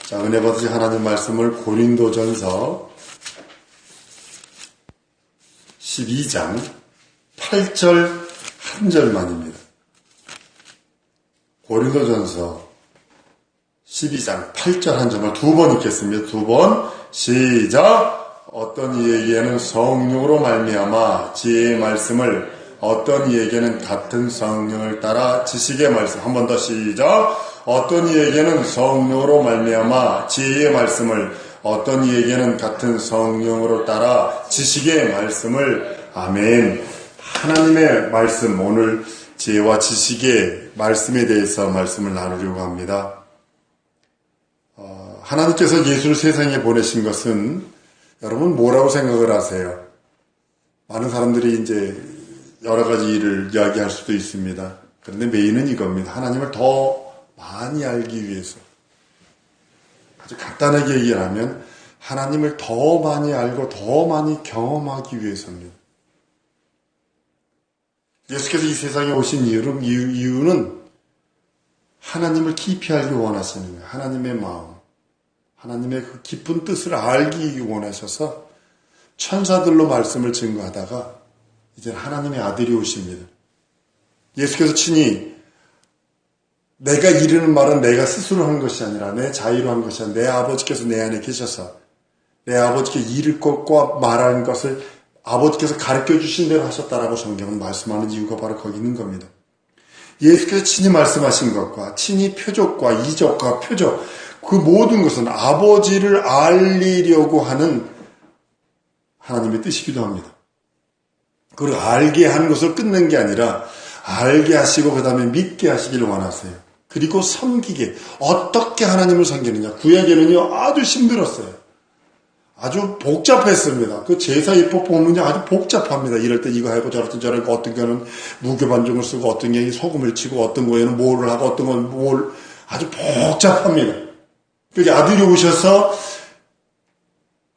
자, 은혜 받으신 하나님 말씀을 고린도전서 12장 8절 한 절만입니다. 고린도전서 12장 8절 한 절만 두 번 읽겠습니다. 두 번 시작. 어떤 이에게는 성령으로 말미암아 지혜의 말씀을, 어떤 이에게는 같은 성령을 따라 지식의 말씀. 한 번 더 시작. 어떤 이에게는 성령으로 말미암아 지혜의 말씀을, 어떤 이에게는 같은 성령으로 따라 지식의 말씀을. 아멘. 하나님의 말씀, 오늘 지혜와 지식의 말씀에 대해서 말씀을 나누려고 합니다. 하나님께서 예수를 세상에 보내신 것은 여러분 뭐라고 생각을 하세요? 많은 사람들이 이제 여러 가지 일을 이야기할 수도 있습니다. 그런데 메인은 이겁니다. 하나님을 더 많이 알기 위해서. 아주 간단하게 얘기하면 하나님을 더 많이 알고 더 많이 경험하기 위해서입니다. 예수께서 이 세상에 오신 이유는 하나님을 깊이 알기 원하시는 거예요. 하나님의 마음, 하나님의 그 깊은 뜻을 알기 원하셔서 천사들로 말씀을 증거하다가 이제 하나님의 아들이 오십니다. 예수께서 친히 내가 이르는 말은 내가 스스로 한 것이 아니라 내 자유로 한 것이 아니라 내 아버지께서 내 안에 계셔서 내 아버지께 이를 것과 말하는 것을 아버지께서 가르쳐 주신 대로 하셨다라고 성경은 말씀하는 이유가 바로 거기 있는 겁니다. 예수께서 친히 말씀하신 것과 친히 표적과 이적과 표적, 그 모든 것은 아버지를 알리려고 하는 하나님의 뜻이기도 합니다. 그리고 알게 하는 것을 끝낸 게 아니라 알게 하시고 그 다음에 믿게 하시기를 원하세요. 그리고 섬기게. 어떻게 하나님을 섬기느냐. 구약에는요 아주 힘들었어요. 아주 복잡했습니다. 그 제사입법 보면요 아주 복잡합니다. 이럴 때 이거 하고 저럴 때 저럴 때 어떤 경우는 무교 반종을 쓰고 어떤 경우는 소금을 치고 어떤 거에는 뭐를 하고 어떤 건 뭘, 아주 복잡합니다. 그게 아들이 오셔서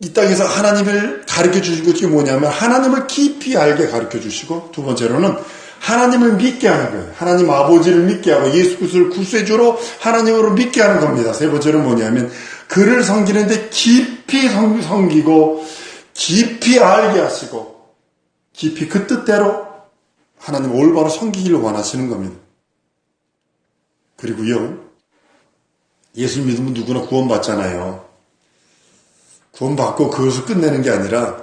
이 땅에서 하나님을 가르쳐 주시고 그게 뭐냐면 하나님을 깊이 알게 가르쳐 주시고 두 번째로는 하나님을 믿게 하는 거예요. 하나님 아버지를 믿게 하고 예수 그리스도를 구세주로 하나님으로 믿게 하는 겁니다. 세 번째는 뭐냐면 그를 섬기는데 깊이 섬기고 깊이 알게 하시고 깊이 그 뜻대로 하나님 올바로 섬기기를 원하시는 겁니다. 그리고요 예수 믿으면 누구나 구원받잖아요. 구원받고 그것을 끝내는 게 아니라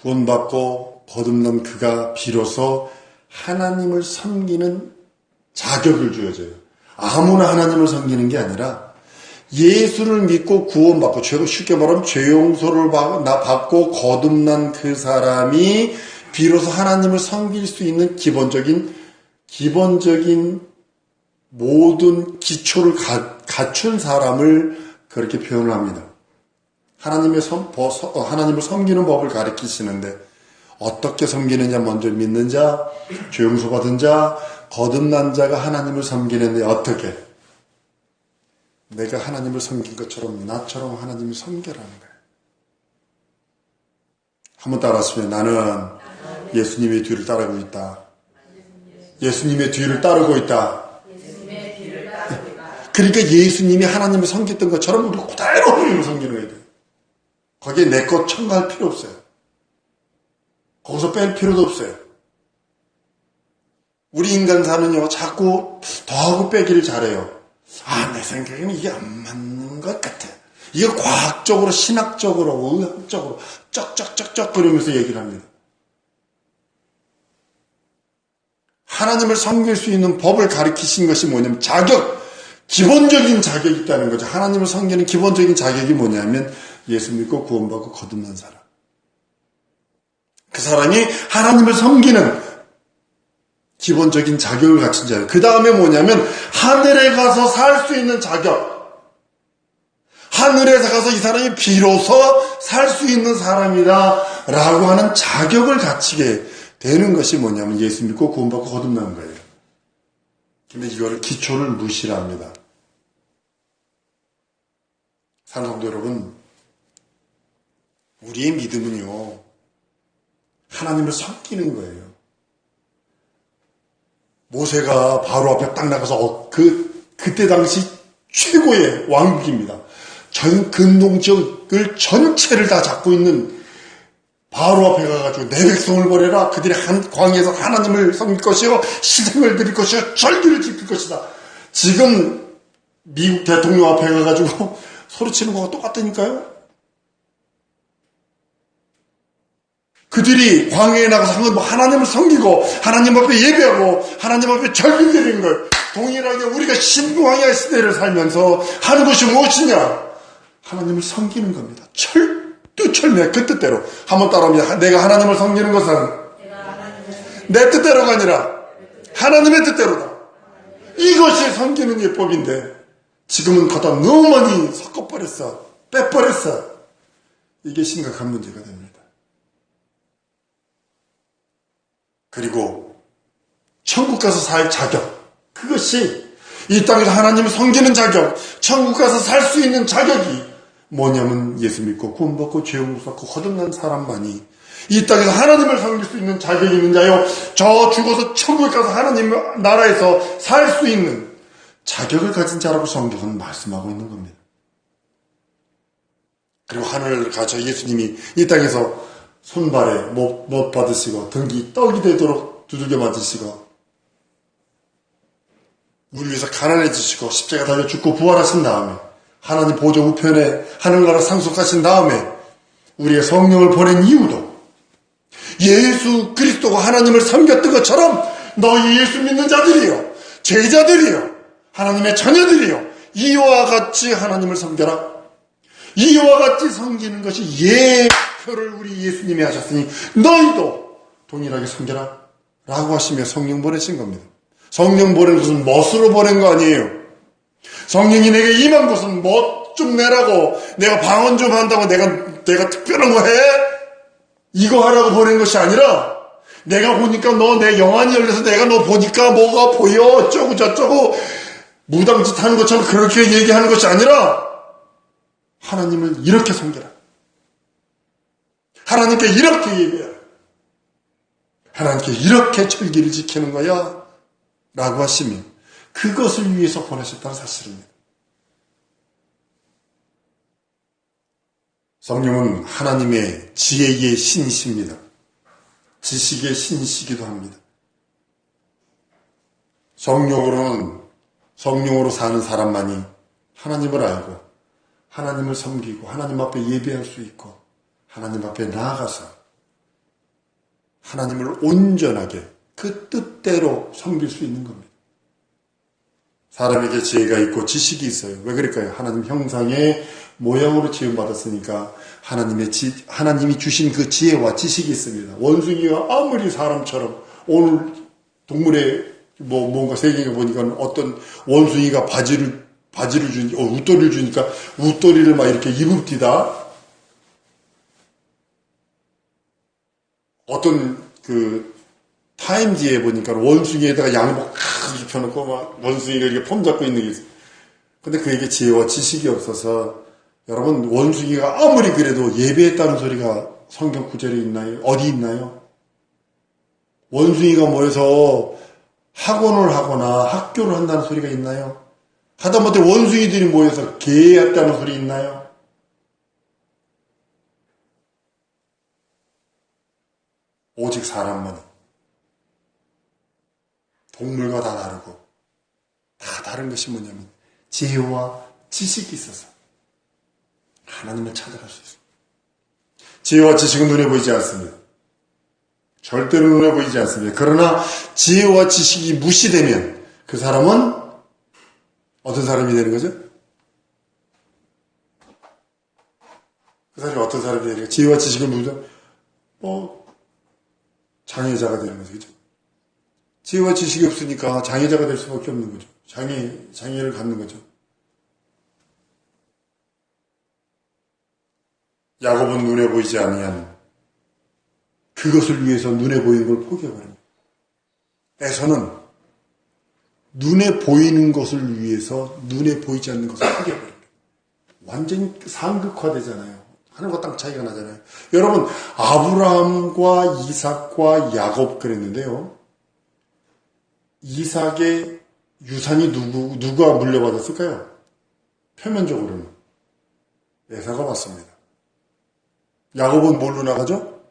구원받고 거듭난 그가 비로소 하나님을 섬기는 자격을 주어져요. 아무나 하나님을 섬기는 게 아니라 예수를 믿고 구원받고 쉽게 말하면 죄 용서를 받고 거듭난 그 사람이 비로소 하나님을 섬길 수 있는 기본적인 모든 기초를 갖춘 사람을 그렇게 표현을 합니다. 하나님을 섬기는 법을 가르치시는데 어떻게 섬기느냐, 먼저 믿는 자, 죄 용서 받은 자, 거듭난 자가 하나님을 섬기는데 어떻게? 내가 하나님을 섬긴 것처럼 나처럼 하나님을 섬겨라는 거예요. 한번 따라하시면 나는 예수님의 뒤를 따르고 있다. 예수님의 뒤를 따르고 있다. 그러니까 예수님이 하나님을 섬겼던 것처럼 우리 그대로 하나님을 섬기는 거예요. 거기에 내 것 첨가할 필요 없어요. 거기서 뺄 필요도 없어요. 우리 인간사는요 자꾸 더하고 빼기를 잘해요. 내 생각에는 이게 안 맞는 것 같아. 이거 과학적으로, 신학적으로, 의학적으로 쩍쩍쩍쩍 그러면서 얘기를 합니다. 하나님을 섬길 수 있는 법을 가르치신 것이 뭐냐면 기본적인 자격이 있다는 거죠. 하나님을 섬기는 기본적인 자격이 뭐냐면 예수 믿고 구원받고 거듭난 사람. 그 사람이 하나님을 섬기는 기본적인 자격을 갖춘 자예요. 그 다음에 뭐냐면 하늘에 가서 살 수 있는 자격. 하늘에 가서 이 사람이 비로소 살 수 있는 사람이다 라고 하는 자격을 갖추게 되는 것이 뭐냐면 예수 믿고 구원받고 거듭난 거예요. 근데 이거를 기초를 무시합니다. 사랑하는 성도 여러분, 우리의 믿음은요 하나님을 섬기는 거예요. 모세가 바로 앞에 딱 나가서 그때 당시 최고의 왕국입니다. 전 근동 지역을 전체를 다 잡고 있는 바로 앞에 가가지고 내 백성을 버려라. 그들이 광야에서 하나님을 섬길 것이요 희생을 드릴 것이요 절기를 지킬 것이다. 지금 미국 대통령 앞에 가가지고 소리치는 거와 똑같다니까요. 그들이 광야에 나가서 하나님을 섬기고 하나님 앞에 예배하고 하나님 앞에 절기 드리는 걸 동일하게 우리가 신광야 시대를 살면서 하는 것이 무엇이냐? 하나님을 섬기는 겁니다. 철두철미야 그 뜻대로. 한번 따라합니다. 내가 하나님을 섬기는 것은 내 뜻대로가 아니라 하나님의 뜻대로다. 이것이 섬기는 예법인데 지금은 갖다 너무 많이 섞어버렸어. 빼버렸어. 이게 심각한 문제가 됩니다. 그리고 천국 가서 살 자격, 그것이 이 땅에서 하나님을 섬기는 자격, 천국 가서 살 수 있는 자격이 뭐냐면 예수 믿고 구원받고 죄 용서받고 거듭난 사람만이 이 땅에서 하나님을 섬길 수 있는 자격이 있는 자요, 저 죽어서 천국에 가서 하나님 나라에서 살 수 있는 자격을 가진 자라고 성경은 말씀하고 있는 겁니다. 그리고 하늘을 가져 예수님이 이 땅에서 손발에 못 받으시고 등기 떡이 되도록 두들겨 맞으시고 우리 위해서 가난해지시고 십자가 달려 죽고 부활하신 다음에 하나님 보좌 우편에 하늘나라 상속하신 다음에 우리의 성령을 보낸 이유도 예수 그리스도가 하나님을 섬겼던 것처럼 너희 예수 믿는 자들이요 제자들이요 하나님의 자녀들이요 이와 같이 하나님을 섬겨라. 이와 같이 섬기는 것이 예표를 우리 예수님이 하셨으니 너희도 동일하게 섬겨라 라고 하시며 성령 보내신 겁니다. 성령 보낸 것은 멋으로 보낸 거 아니에요. 성령이 내게 임한 것은 멋 좀 내라고 내가 방언 좀 한다고 내가 특별한 거 해? 이거 하라고 보낸 것이 아니라 내가 보니까 너 내 영안이 열려서 내가 너 보니까 뭐가 보여 어쩌고 저쩌고 무당짓 하는 것처럼 그렇게 얘기하는 것이 아니라 하나님을 이렇게 섬겨라. 하나님께 이렇게 예배해라. 하나님께 이렇게 절기를 지키는 거야 라고 하시면 그것을 위해서 보내셨다는 사실입니다. 성령은 하나님의 지혜의 신이십니다. 지식의 신이시기도 합니다. 성령으로 사는 사람만이 하나님을 알고 하나님을 섬기고 하나님 앞에 예배할 수 있고 하나님 앞에 나아가서 하나님을 온전하게 그 뜻대로 섬길 수 있는 겁니다. 사람에게 지혜가 있고 지식이 있어요. 왜 그럴까요? 하나님 형상의 모양으로 지음받았으니까 하나님이 주신 그 지혜와 지식이 있습니다. 원숭이가 아무리 사람처럼 오늘 동물의 뭔가 세계에 보니까 어떤 원숭이가 바지를 주니까 웃도리를 주니까 웃도리를 막 이렇게 입읍디다. 어떤 타임지에 보니까 원숭이에다가 양복 입혀놓고 막 원숭이가 이렇게 폼 잡고 있는 게 있어요. 근데 그에게 지혜와 지식이 없어서 여러분 원숭이가 아무리 그래도 예배했다는 소리가 성경 구절에 있나요? 어디 있나요? 원숭이가 모여서 학원을 하거나 학교를 한다는 소리가 있나요? 하다못해 원숭이들이 모여서 개했다는 소리 있나요? 오직 사람만 동물과 다 다르고 다 다른 것이 뭐냐면 지혜와 지식이 있어서 하나님을 찾아갈 수 있습니다. 지혜와 지식은 눈에 보이지 않습니다. 절대로 눈에 보이지 않습니다. 그러나 지혜와 지식이 무시되면 그 사람은 어떤 사람이 되는 거죠? 그 사람이 어떤 사람이 되는 거죠? 지혜와 지식을 무시하면 장애자가 되는 거죠. 그죠? 지혜와 지식이 없으니까 장애자가 될 수밖에 없는 거죠. 장애를 갖는 거죠. 야곱은 눈에 보이지 아니한 그것을 위해서 눈에 보이는 걸 포기해버립니다. 에서는 눈에 보이는 것을 위해서 눈에 보이지 않는 것을 포기해버립니다. 완전히 상극화되잖아요. 하늘과 땅 차이가 나잖아요. 여러분 아브라함과 이삭과 야곱 그랬는데요. 이삭의 유산이 누가 물려받았을까요? 표면적으로는. 에사가 왔습니다. 야곱은 뭘로 나가죠?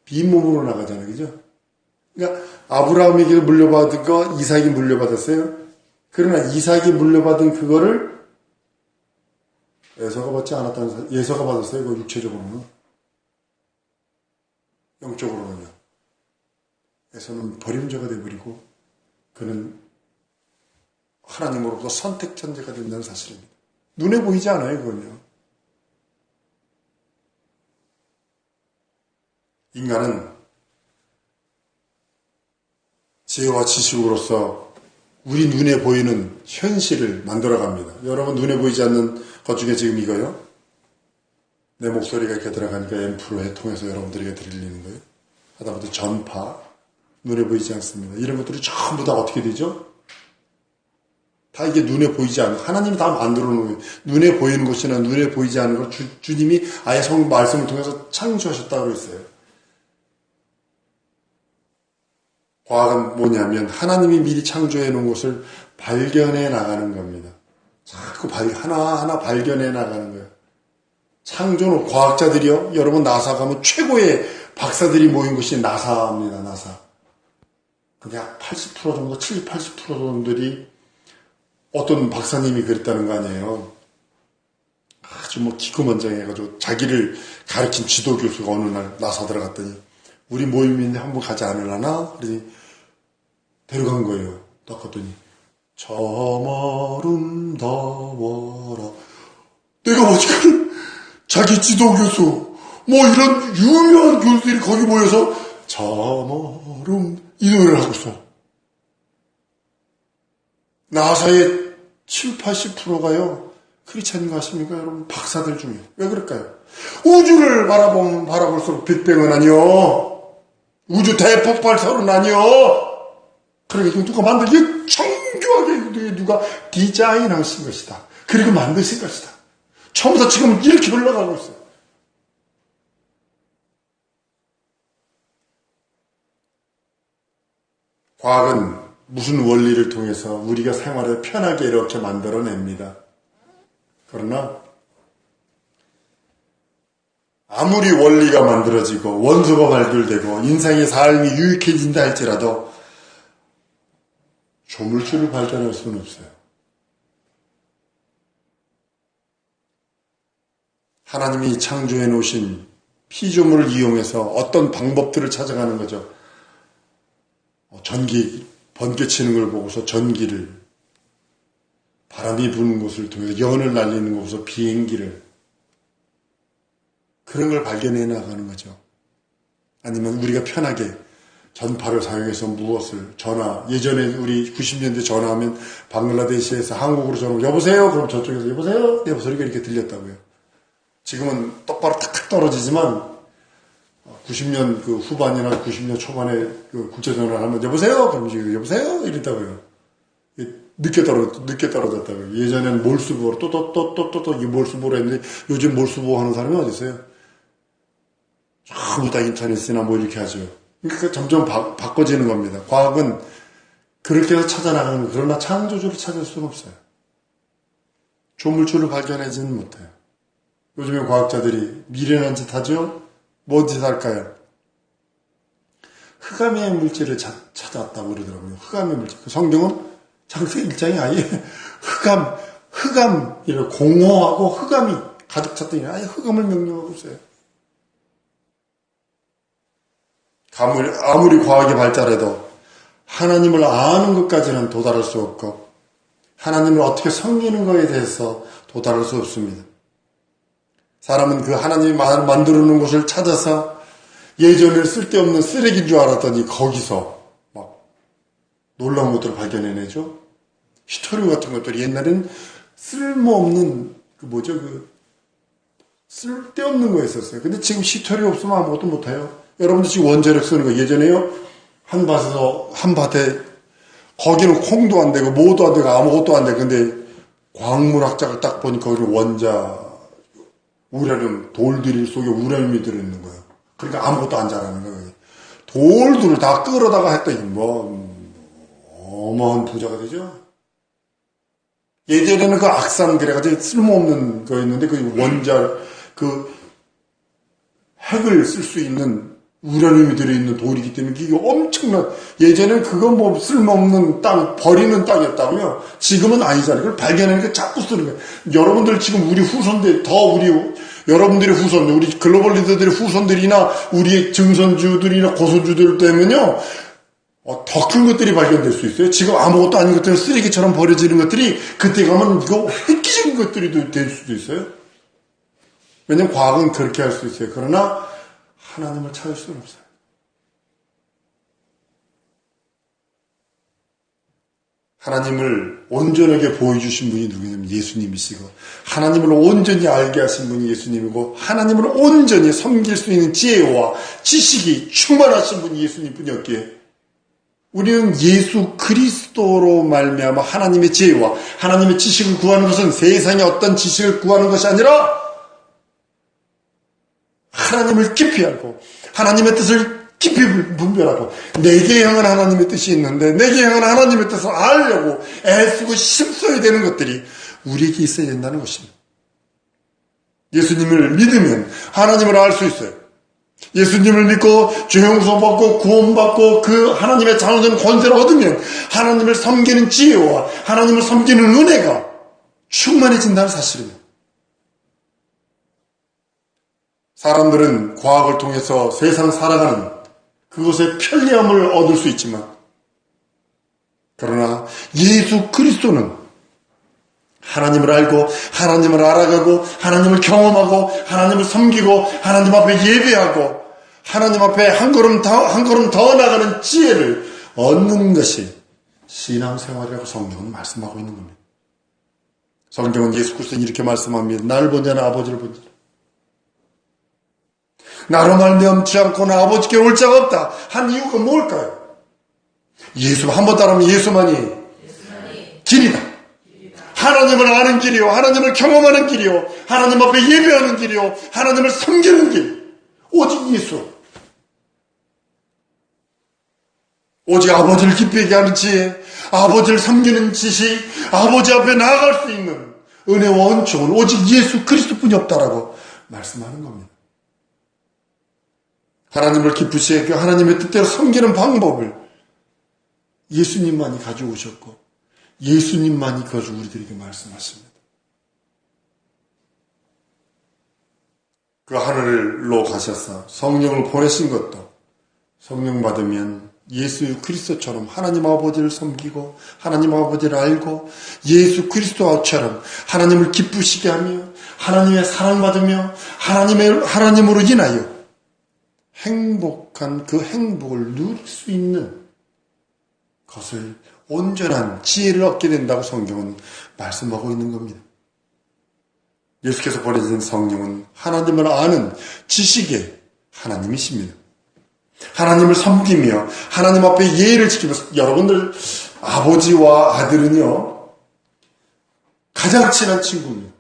빈몸으로 나가잖아요. 그죠? 그러니까 아브라함에게 물려받은 거 이삭이 물려받았어요. 그러나 이삭이 물려받은 그거를 에서가 받지 않았다는 사실, 예서가 받았어요. 그 육체적으로는. 영적으로는요. 에서는 버림자가 되어버리고 그는 하나님으로부터 선택천재가 된다는 사실입니다. 눈에 보이지 않아요. 그건요. 인간은 지혜와 지식으로서 우리 눈에 보이는 현실을 만들어갑니다. 여러분 눈에 보이지 않는 것 중에 지금 이거요. 내 목소리가 이렇게 들어가니까 앰프를 통해서 여러분들에게 들리는 거예요. 하다못해 전파, 눈에 보이지 않습니다. 이런 것들이 전부 다 어떻게 되죠? 다 이게 눈에 보이지 않는, 하나님이 다 만들어 놓은 거예요. 눈에 보이는 것이나 눈에 보이지 않는 걸 주님이 아예 말씀을 통해서 창조하셨다고 했어요. 과학은 뭐냐면 하나님이 미리 창조해 놓은 것을 발견해 나가는 겁니다. 자꾸 하나하나 발견해 나가는 거예요. 창조는 과학자들이요. 여러분 나사 가면 최고의 박사들이 모인 곳이 나사입니다. 나사. 근데 약 80% 정도, 70, 80% 정도들이 어떤 박사님이 그랬다는 거 아니에요. 아주 기고만장해가지고 자기를 가르친 지도교수가 어느 날 나사 들어갔더니 우리 모임인데 한번 가지 않으려나? 그러니 데려간 거예요. 딱 갔더니 저 멀음 더워라. 내가 어지간 자기 지도교수 이런 유명한 교수들이 거기 모여서 저 멀음 이 노래를 하고 있어. 나사의 7, 80%가요. 그렇지 않은 거 아십니까 여러분? 박사들 중에. 왜 그럴까요? 우주를 바라볼수록 빅뱅은 아니요. 우주 대폭발설은 아니요. 그러니까 누가 만들기 정교하게 누가 디자인하신 것이다. 그리고 만드신 것이다. 처음부터 지금 이렇게 흘러가고 있어요. 과학은 무슨 원리를 통해서 우리가 생활을 편하게 이렇게 만들어냅니다. 그러나 아무리 원리가 만들어지고 원소가 발굴되고 인생의 삶이 유익해진다 할지라도 조물주를 발견할 수는 없어요. 하나님이 창조해 놓으신 피조물을 이용해서 어떤 방법들을 찾아가는 거죠. 전기 번개치는 걸 보고서 전기를, 바람이 부는 곳을 통해서 연을 날리는 곳에서 비행기를, 그런 걸 발견해 나가는 거죠. 아니면 우리가 편하게 전파를 사용해서 무엇을 예전에 우리 90년대 전화하면 방글라데시에서 한국으로 전화 여보세요? 그럼 저쪽에서 여보세요? 내 소리가 이렇게 들렸다고요. 지금은 똑바로 탁탁 떨어지지만 90년 그 후반이나 90년 초반에 그 국제전화를 하면 여보세요? 그럼 지금 여보세요? 이랬다고요. 늦게 떨어졌다고요. 예전에는 몰수보로 또 이 몰수보로 했는데 요즘 몰수보 하는 사람이 어디 있어요? 전부 다 인터넷이나 이렇게 하죠. 그러니까 점점 바꿔지는 겁니다. 과학은 그렇게 해서 찾아나가는 거예요. 그러나 창조주를 찾을 수는 없어요. 조물주를 발견하지는 못해요. 요즘에 과학자들이 미련한 짓 하죠? 뭔 짓 할까요? 흑암의 물질을 찾아왔다고 그러더라고요. 흑암의 물질. 성경은 창세기 1장이 아예 흑암, 이런 공허하고 흑암이 가득 찼더니 아예 흑암을 명령하고 있어요. 아무리 과학이 발달해도 하나님을 아는 것까지는 도달할 수 없고 하나님을 어떻게 섬기는 것에 대해서 도달할 수 없습니다. 사람은 그 하나님이 만들어 놓은 곳을 찾아서 예전에 쓸데없는 쓰레기인 줄 알았더니 거기서 막 놀라운 것들을 발견해내죠. 히토리움 같은 것들이 옛날에는 쓸모없는 쓸데없는 거였었어요. 근데 지금 히토리움 없으면 아무것도 못해요. 여러분들 지금 원자력 쓰는 거 예전에요. 한 밭에 거기는 콩도 안 되고 뭐도 안 되고 아무것도 안 돼. 근데 광물학자가 딱 보니까 거기 우라늄, 돌들 속에 우라늄이 들어있는 거예요. 그러니까 아무것도 안 자라는 거예요. 돌들을 다 끌어다가 했더니 어마한 부자가 되죠. 예전에는 그 악산 그래가지고 쓸모없는 거였는데 그 원자, 그 핵을 쓸 수 있는 우라늄이 들어있는 돌이기 때문에 이게 엄청난, 예전에는 그거 뭐 쓸모없는 땅, 버리는 땅이었다고요. 지금은 아니잖아요. 그걸 발견하니까 자꾸 쓰는 거예요. 여러분들 지금 우리 후손들, 여러분들의 후손, 우리 글로벌 리더들의 후손들이나 우리 증손주들이나 고손주들 때문에요. 더 큰 것들이 발견될 수 있어요. 지금 아무것도 아닌 것들은 쓰레기처럼 버려지는 것들이 그때 가면 이거 획기적인 것들이 될 수도 있어요. 왜냐면 과학은 그렇게 할 수 있어요. 그러나 하나님을 찾을 수는 없어요. 하나님을 온전하게 보여주신 분이 누구냐면 예수님이시고, 하나님을 온전히 알게 하신 분이 예수님이고, 하나님을 온전히 섬길 수 있는 지혜와 지식이 충만하신 분이 예수님뿐이었기에 우리는 예수 그리스도로 말미암아 하나님의 지혜와 하나님의 지식을 구하는 것은 세상의 어떤 지식을 구하는 것이 아니라 하나님을 깊이 알고 하나님의 뜻을 깊이 분별하고, 내게 향한 하나님의 뜻이 있는데 내게 향한 하나님의 뜻을 알려고 애쓰고 힘써야 되는 것들이 우리에게 있어야 된다는 것입니다. 예수님을 믿으면 하나님을 알 수 있어요. 예수님을 믿고 죄 용서받고 구원받고 그 하나님의 자녀된 권세를 얻으면 하나님을 섬기는 지혜와 하나님을 섬기는 은혜가 충만해진다는 사실입니다. 사람들은 과학을 통해서 세상 살아가는 그것의 편리함을 얻을 수 있지만, 그러나 예수 그리스도는 하나님을 알고 하나님을 알아가고 하나님을 경험하고 하나님을 섬기고 하나님 앞에 예배하고 하나님 앞에 한 걸음 더 나가는 지혜를 얻는 것이 신앙생활이라고 성경은 말씀하고 있는 겁니다. 성경은 예수 그리스도는 이렇게 말씀합니다. 나를 본 자는 아버지를 본 자라. 나로 말미암지 않고는 아버지께 올 자가 없다 한 이유가 뭘까요? 예수 한번 따르면 예수만이 길이다. 하나님을 아는 길이요, 하나님을 경험하는 길이요, 하나님 앞에 예배하는 길이요, 하나님을 섬기는 길, 오직 예수. 오직 아버지를 기쁘게 하는 지혜, 아버지를 섬기는 지식, 아버지 앞에 나아갈 수 있는 은혜와 은총은 오직 예수 그리스도뿐이 없다라고 말씀하는 겁니다. 하나님을 기쁘시게 하고 하나님의 뜻대로 섬기는 방법을 예수님만이 가져오셨고 예수님만이 그것을 우리들에게 말씀하십니다. 그 하늘로 가셔서 성령을 보내신 것도 성령 받으면 예수 그리스도처럼 하나님 아버지를 섬기고 하나님 아버지를 알고 예수 그리스도처럼 하나님을 기쁘시게 하며 하나님의 사랑받으며 하나님으로 인하여 행복한 그 행복을 누릴 수 있는 것을 온전한 지혜를 얻게 된다고 성경은 말씀하고 있는 겁니다. 예수께서 보내신 성령은 하나님을 아는 지식의 하나님이십니다. 하나님을 섬기며 하나님 앞에 예의를 지키면서, 여러분들 아버지와 아들은요 가장 친한 친구입니다.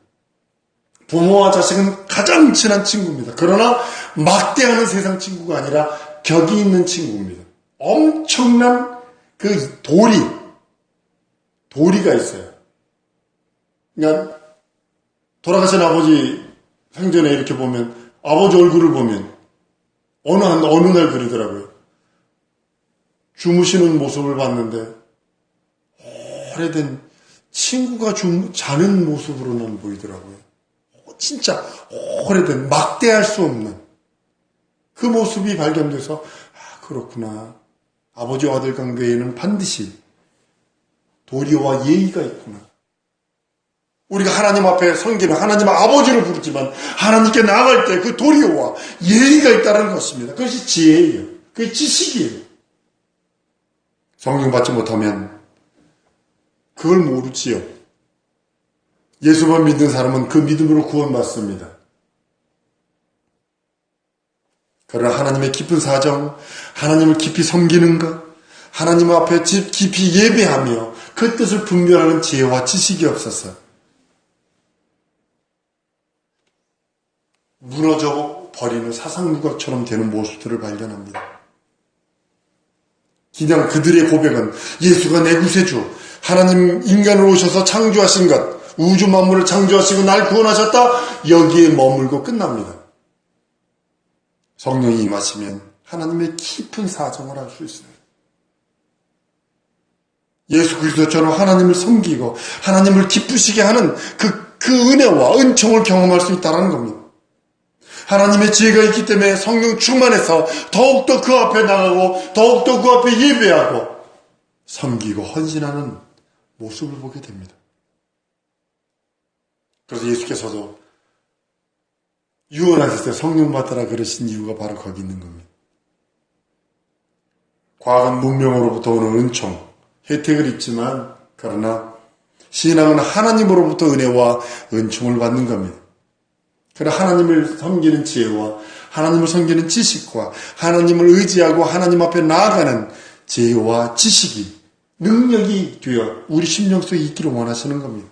부모와 자식은 가장 친한 친구입니다. 그러나 막대하는 세상 친구가 아니라 격이 있는 친구입니다. 엄청난 그 도리가 있어요. 그러니까 돌아가신 아버지 생전에 이렇게 보면, 아버지 얼굴을 보면 어느 날 그러더라고요. 주무시는 모습을 봤는데 오래된 친구가 자는 모습으로는 보이더라고요. 진짜 오래된 막대할 수 없는 그 모습이 발견돼서 그렇구나. 아버지와 아들 관계에는 반드시 도리와 예의가 있구나. 우리가 하나님 앞에 섬기는 하나님 아버지를 부르지만 하나님께 나아갈 때 그 도리와 예의가 있다는 것입니다. 그것이 지혜예요. 그것이 지식이에요. 성령 받지 못하면 그걸 모르지요. 예수만 믿는 사람은 그 믿음으로 구원받습니다. 그러나 하나님의 깊은 사정, 하나님을 깊이 섬기는 것, 하나님 앞에 깊이 예배하며 그 뜻을 분별하는 지혜와 지식이 없어서 무너져 버리는 사상누각처럼 되는 모습들을 발견합니다. 그냥 그들의 고백은 예수가 내 구세주, 하나님 인간으로 오셔서 창조하신 것, 우주 만물을 창조하시고 날 구원하셨다. 여기에 머물고 끝납니다. 성령이 임하시면 하나님의 깊은 사정을 알 수 있어요. 예수 그리스도처럼 하나님을 섬기고 하나님을 기쁘시게 하는 그 은혜와 은총을 경험할 수 있다는 겁니다. 하나님의 지혜가 있기 때문에 성령 충만해서 더욱더 그 앞에 나가고 더욱더 그 앞에 예배하고 섬기고 헌신하는 모습을 보게 됩니다. 그래서 예수께서도 유언하실 때 성령 받으라 그러신 이유가 바로 거기 있는 겁니다. 과학은 문명으로부터 오는 은총, 혜택을 입지만 그러나 신앙은 하나님으로부터 은혜와 은총을 받는 겁니다. 그러나 하나님을 섬기는 지혜와 하나님을 섬기는 지식과 하나님을 의지하고 하나님 앞에 나아가는 지혜와 지식이 능력이 되어 우리 심령 속에 있기를 원하시는 겁니다.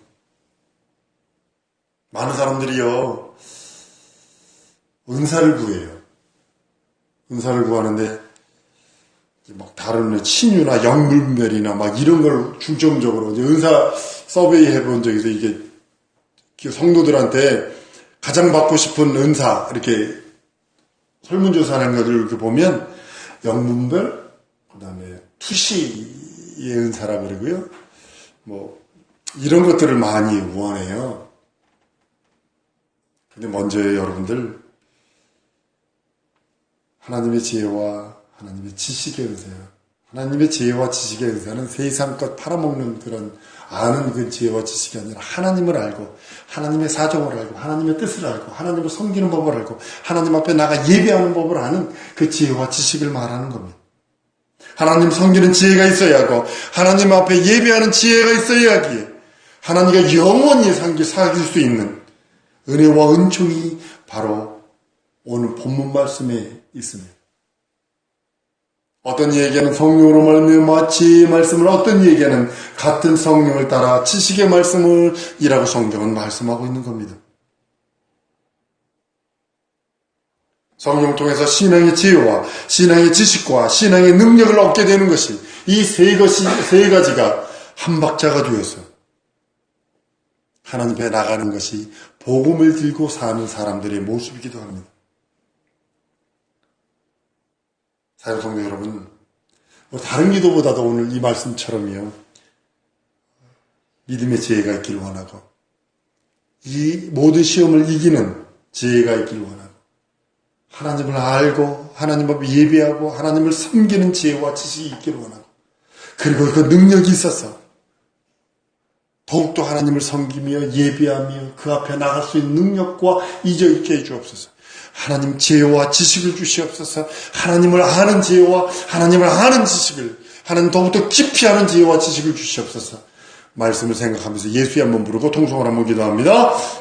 많은 사람들이요 은사를 구해요. 은사를 구하는데 막 다른 신유나 영분별이나 막 이런 걸 중점적으로 이제 은사 서베이 해본 적이 있어요. 이게 성도들한테 가장 받고 싶은 은사 이렇게 설문조사하는 것을 이렇게 보면 영분별, 그다음에 투시의 은사라 그러고요. 뭐 이런 것들을 많이 원해요. 근데 먼저 여러분들 하나님의 지혜와 하나님의 지식의 은사예요. 하나님의 지혜와 지식의 은사는 세상 것 팔아먹는 그런 아는 그 지혜와 지식이 아니라 하나님을 알고 하나님의 사정을 알고 하나님의 뜻을 알고 하나님을 섬기는 법을 알고 하나님 앞에 나가 예배하는 법을 아는 그 지혜와 지식을 말하는 겁니다. 하나님 섬기는 지혜가 있어야 하고 하나님 앞에 예배하는 지혜가 있어야 하기에 하나님과 영원히 사귈 수 있는 은혜와 은총이 바로 오늘 본문 말씀에 있습니다. 어떤 이에게는 성령으로 말미암아 지혜의 말씀을, 어떤 이에게는 같은 성령을 따라 지식의 말씀을 이라고 성경은 말씀하고 있는 겁니다. 성령을 통해서 신앙의 지혜와 신앙의 지식과 신앙의 능력을 얻게 되는 것이 이 세 가지가 한 박자가 되어서 하나님 앞에 나가는 것이 복음을 들고 사는 사람들의 모습이기도 합니다. 사랑성도 여러분, 다른 기도보다도 오늘 이 말씀처럼요, 믿음의 지혜가 있기를 원하고, 이 모든 시험을 이기는 지혜가 있기를 원하고, 하나님을 알고, 하나님 앞에 예배하고, 하나님을 섬기는 지혜와 지식이 있기를 원하고, 그리고 그 능력이 있어서, 더욱더 하나님을 섬기며 예배하며 그 앞에 나갈 수 있는 능력과 이저 있게 해주옵소서. 하나님 지혜와 지식을 주시옵소서. 하나님을 아는 지혜와 하나님을 아는 지식을, 하나님 더욱더 깊이 아는 지혜와 지식을 주시옵소서. 말씀을 생각하면서 예수의 한번 부르고 통성을 한번 기도합니다.